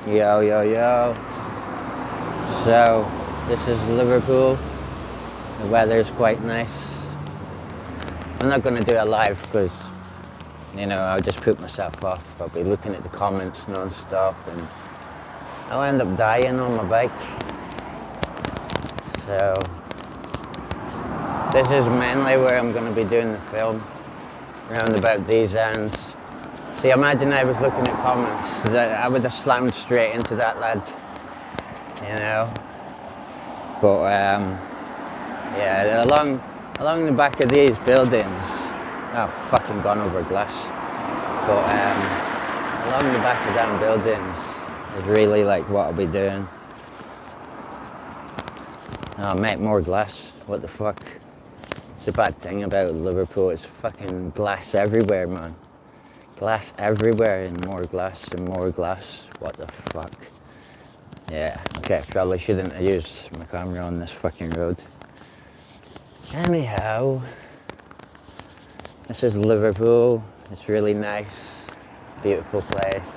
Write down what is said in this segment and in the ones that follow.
Yo, yo, yo. So, this is Liverpool. The weather's quite nice. I'm not going to do a live because, I'll just put myself off. I'll be looking at the comments non-stop and I'll end up dying on my bike. So, this is mainly where I'm going to be doing the film, around about these ends. See, imagine I was looking at comments, I would have slammed straight into that lad, But yeah, along the back of these buildings, I've fucking gone over glass. But along the back of them buildings is really like what I'll be doing. Oh mate, more glass, what the fuck? It's a bad thing about Liverpool, it's fucking glass everywhere, man. Glass everywhere and more glass and more glass. What the fuck? Yeah, okay, probably shouldn't have used my camera on this fucking road. Anyhow, this is Liverpool. It's really nice, beautiful place.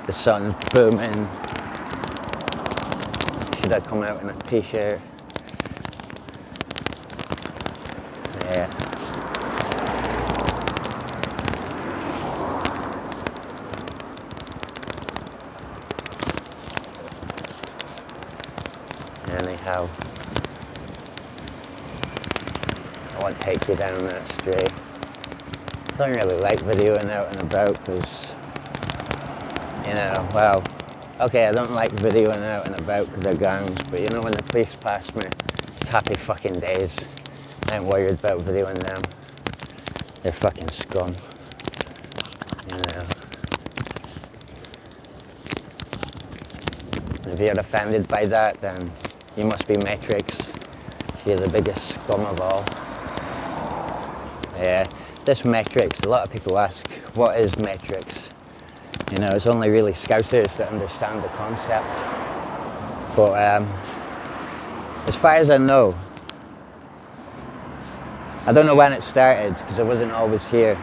The sun's booming. Should I come out in a t-shirt? Yeah. Anyhow, I won't take you down that street. I don't really like videoing out and about because, well, okay, I don't like videoing out and about because of gangs, but when the police pass me, it's happy fucking days. I ain't worried about videoing them. They're fucking scum, If you're offended by that, then you must be Matrix. You're the biggest scum of all. Yeah, this Matrix, a lot of people ask, what is Matrix? It's only really Scousers that understand the concept. But as far as I know, I don't know when it started because I wasn't always here.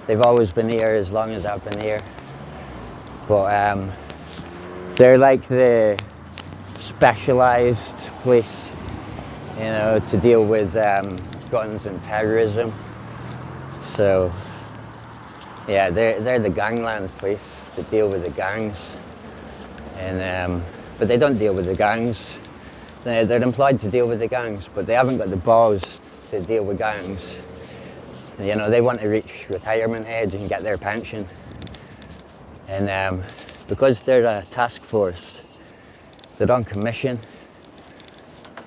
They've always been here as long as I've been here. But they're like the specialised police, to deal with guns and terrorism. So, yeah, they're the gangland police that deal with the gangs. And but they don't deal with the gangs. They're employed to deal with the gangs, but they haven't got the balls to deal with gangs. They want to reach retirement age and get their pension. And because they're a task force, they're on commission,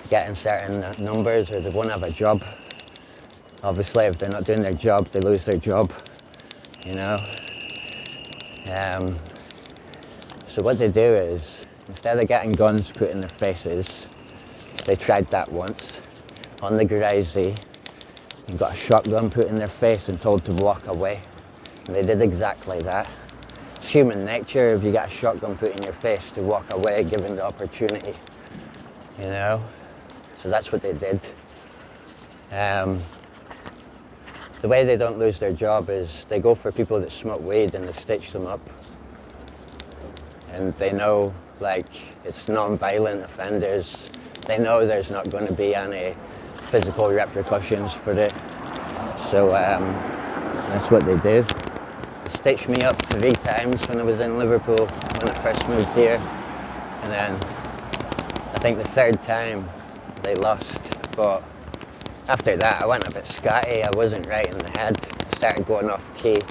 getting certain numbers, or they won't have a job. Obviously, if they're not doing their job, they lose their job, So what they do is, instead of getting guns put in their faces, they tried that once, on the Grazee, and got a shotgun put in their face and told to walk away. And they did exactly that. It's human nature if you get a shotgun put in your face to walk away given the opportunity, So that's what they did. The way they don't lose their job is they go for people that smoke weed and they stitch them up. And they know, it's non-violent offenders. They know there's not going to be any physical repercussions for it. So that's what they do. They stitched me up 3 times when I was in Liverpool, when I first moved here. And then I think the 3rd time they lost. But after that I went a bit scatty. I wasn't right in the head. I started going off key.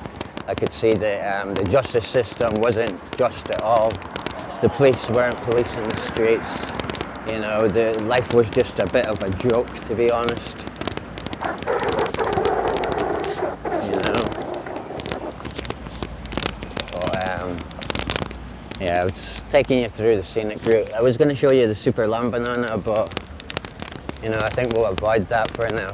I could see that the justice system wasn't just at all. The police weren't policing the streets. The life was just a bit of a joke, to be honest. Yeah, I was taking you through the scenic route. I was going to show you the super long banana, but I think we'll avoid that for now.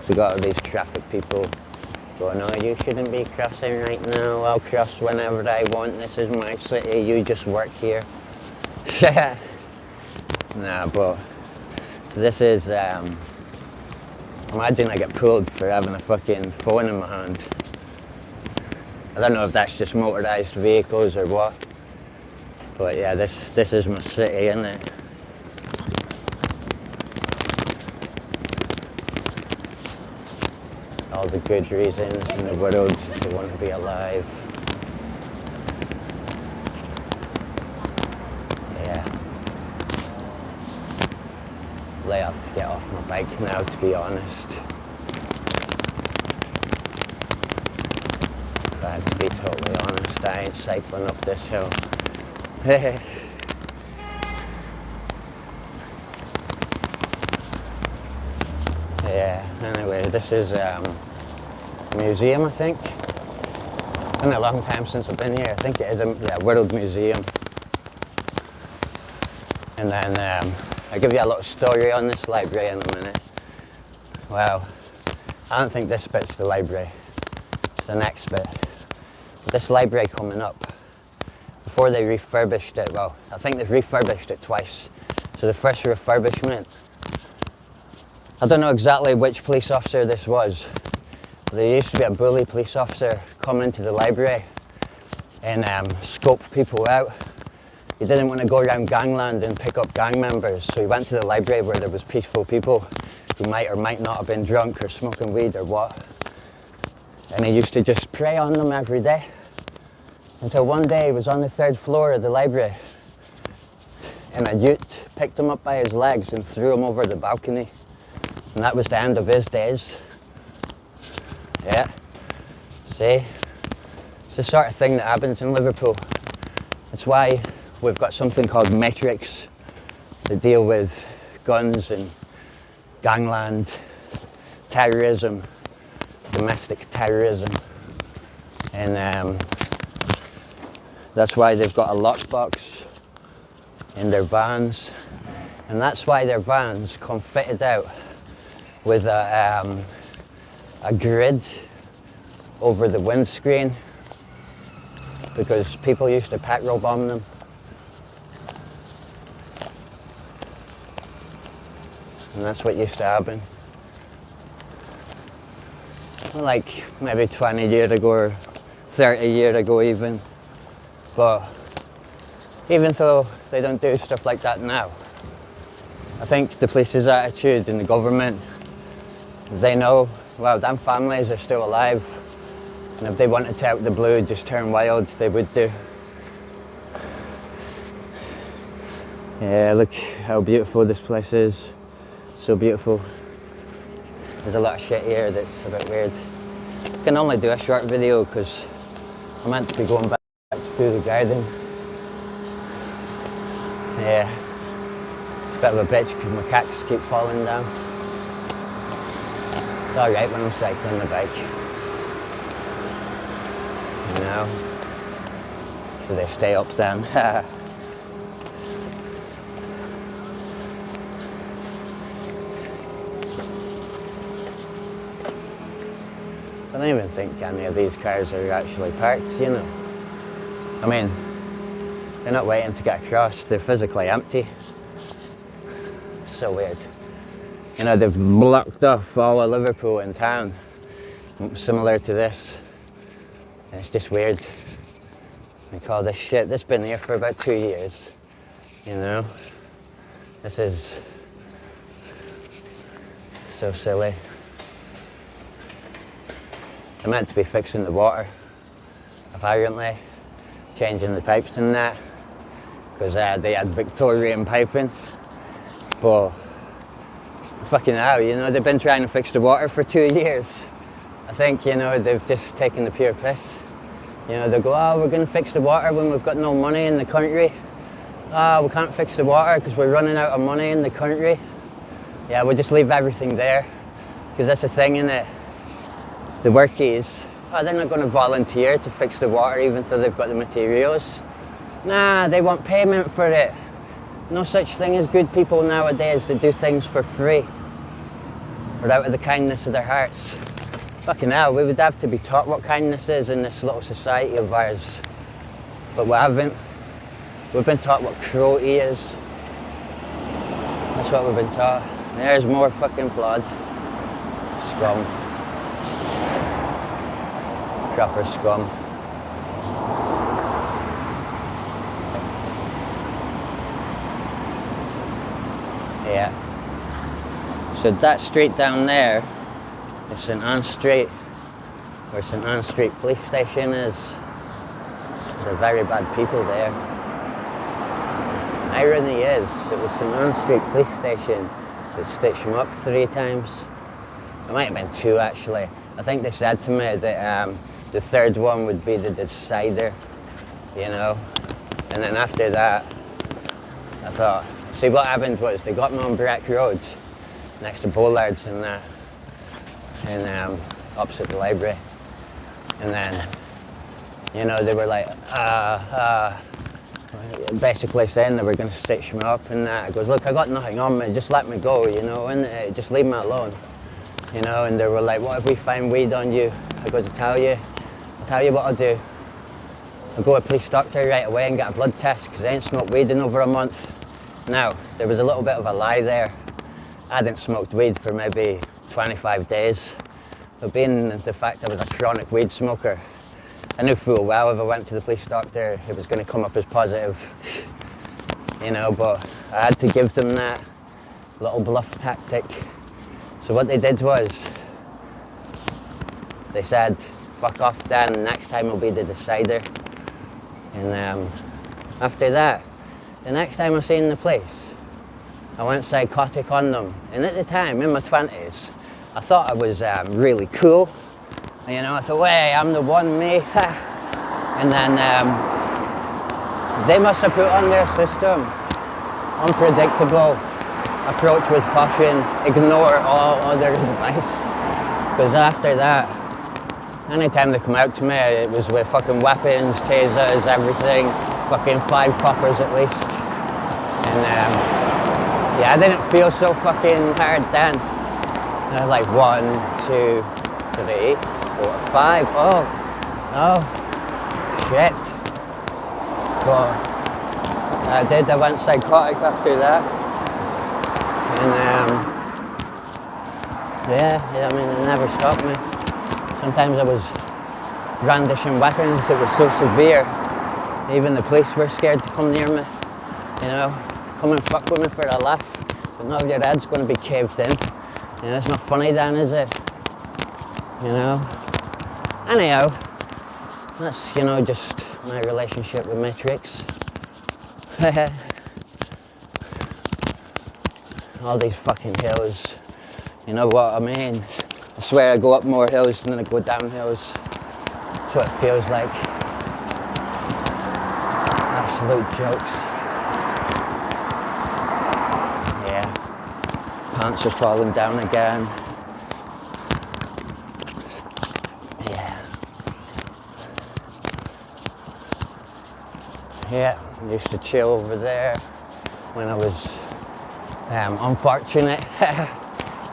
So we got all these traffic people going, oh, you shouldn't be crossing right now. I'll cross whenever I want. This is my city. You just work here. Nah, but so this is Imagine I get pulled for having a fucking phone in my hand. I don't know if that's just motorised vehicles or what. But yeah, this is my city, isn't it? All the good reasons in the world to want to be alive. Yeah. Lay up to get off my bike now, to be honest. If I had to be totally honest, I ain't cycling up this hill. Yeah, anyway, this is a museum, I think. It's been a long time since I've been here. I think it is a World Museum. And then I'll give you a little story on this library in a minute. Well, I don't think this bit's the library. It's the next bit. But this library coming up, before they refurbished it, well, I think they've refurbished it twice. So the first refurbishment, I don't know exactly which police officer this was. But there used to be a bully police officer come into the library and scope people out. He didn't want to go around gangland and pick up gang members, so he went to the library where there was peaceful people who might or might not have been drunk or smoking weed or what. And he used to just prey on them every day. Until one day he was on the 3rd floor of the library and a youth picked him up by his legs and threw him over the balcony. And that was the end of his days. Yeah, see? It's the sort of thing that happens in Liverpool. It's why we've got something called Matrix that deal with guns and gangland, terrorism, domestic terrorism. And that's why they've got a lockbox in their vans. And that's why their vans come fitted out with a grid over the windscreen, because people used to petrol bomb them. And that's what used to happen. Like maybe 20 years ago or 30 years ago even. But even though they don't do stuff like that now, I think the police's attitude and the government, they know, well, them families are still alive. And if they wanted to out the blue just turn wild, they would do. Yeah, look how beautiful this place is. So beautiful. There's a lot of shit here that's a bit weird. I can only do a short video because I'm meant to be going back to do the garden. Yeah, it's a bit of a bitch because my cactus keep falling down. It's alright when I'm cycling the bike. You know, so they stay up then. I don't even think any of these cars are actually parked, you know. I mean, they're not waiting to get across, they're physically empty. So weird. You know, they've blocked off all of Liverpool in town, similar to this. And it's just weird. They call this shit. This has been here for about 2 years, you know. This is so silly. They're meant to be fixing the water, apparently, changing the pipes and that, because they had Victorian piping. But fucking hell, you know, they've been trying to fix the water for 2 years. I think, you know, they've just taken the pure piss. You know, they go, oh, we're going to fix the water when we've got no money in the country. Oh, we can't fix the water because we're running out of money in the country. Yeah, we'll just leave everything there, because that's the thing, innit? The workies, oh, they're not going to volunteer to fix the water even though they've got the materials. Nah, they want payment for it. No such thing as good people nowadays that do things for free or out of the kindness of their hearts. Fucking hell, we would have to be taught what kindness is in this little society of ours. But we haven't. We've been taught what cruelty is. That's what we've been taught. There's more fucking blood. scum. Proper scum. Yeah. So that street down there is St Anne Street, where St Anne Street police station is. They're very bad people there. Irony is, it was St Anne Street police station that stitched him up 3 times. It might have been 2 actually. I think they said to me that the 3rd one would be the decider, you know. And then after that, I thought, see what happened was they got me on Breck Road, next to Bollards and that, and opposite the library. And then, you know, they were like, basically saying they were going to stitch me up and that. I goes, look, I got nothing on me, just let me go, you know, and just leave me alone, you know. And they were like, what if we find weed on you? I goes, I'll tell you what I'll do. I'll go to a police doctor right away and get a blood test, because I ain't smoked weed in over a month. Now, there was a little bit of a lie there. I hadn't smoked weed for maybe 25 days, but being the fact I was a chronic weed smoker, I knew full well if I went to the police doctor, it was going to come up as positive, you know, but I had to give them that little bluff tactic. So what they did was, they said, fuck off Dan, next time will be the decider. And after that, the next time I seen the police, I went psychotic on them. And at the time, in my 20s, I thought I was really cool. You know, I thought, hey, I'm the one, me. And then they must have put on their system, unpredictable, approach with caution, ignore all other advice. Because after that, anytime they come out to me, it was with fucking weapons, tasers, everything, fucking 5 coppers at least. And yeah, I didn't feel so fucking hard then. I was like 1, 2, 3, 4, 5. Oh, shit. But I went psychotic after that. And yeah, I mean, it never stopped me. Sometimes I was brandishing weapons that were so severe, even the police were scared to come near me, you know, come and fuck with me for a laugh, but now your head's going to be caved in, you know, it's not funny then, is it, you know. Anyhow, that's, you know, just my relationship with Matrix. All these fucking hills, you know what I mean? I swear I go up more hills than I go down hills. That's what it feels like. Absolute jokes. Yeah. Pants are falling down again. Yeah. Yeah, I used to chill over there when I was unfortunate.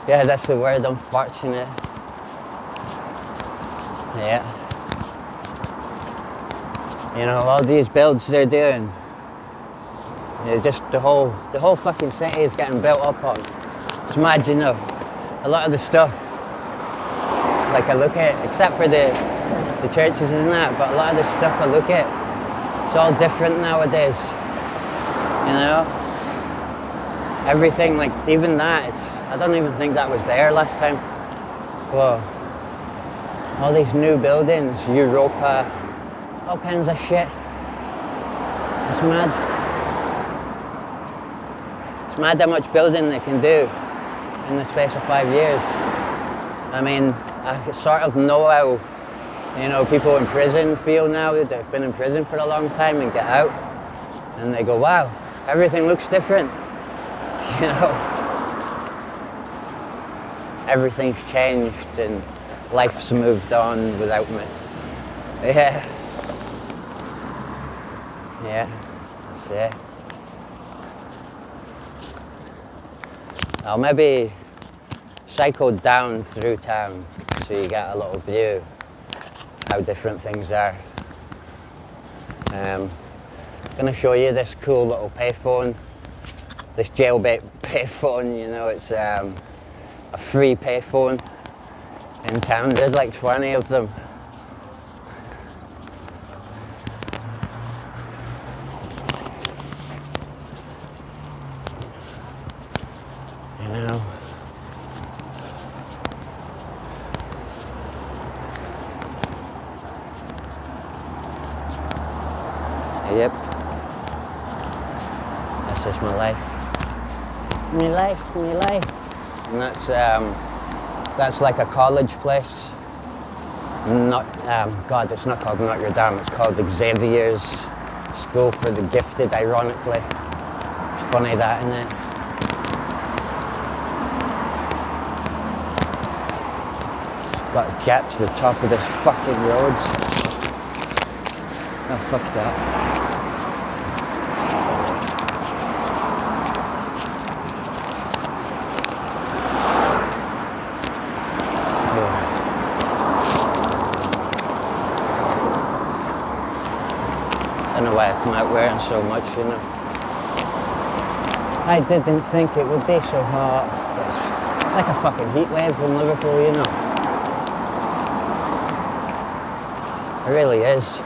Yeah, that's the word, unfortunate. Yeah. You know, all these builds they're doing, just the whole fucking city is getting built up on. It's mad, you know. A lot of the stuff, like I look at, except for the churches and that, but a lot of the stuff I look at, it's all different nowadays. You know? Everything, like even that, I don't even think that was there last time. Whoa. All these new buildings, Europa, all kinds of shit. It's mad. It's mad how much building they can do in the space of 5 years. I mean, I sort of know how, you know, people in prison feel now that they've been in prison for a long time and get out. And they go, wow, everything looks different. You know, everything's changed and life's moved on without me. Yeah, that's it. I'll maybe cycle down through town so you get a little view how different things are. I'm going to show you this cool little payphone. This jailbait payphone, you know, it's a free payphone. in town. There's like 20 of them. You know. Yep. That's just my life. My life, my life. And that's like a college place. Not, God, it's not called Notre Dame, it's called Xavier's School for the Gifted, ironically. It's funny that, isn't it? Got to get to the top of this fucking road. Oh, fuck that. I don't know why I come out wearing so much, you know. I didn't think it would be so hot. It's like a fucking heat wave in Liverpool, you know. It really is.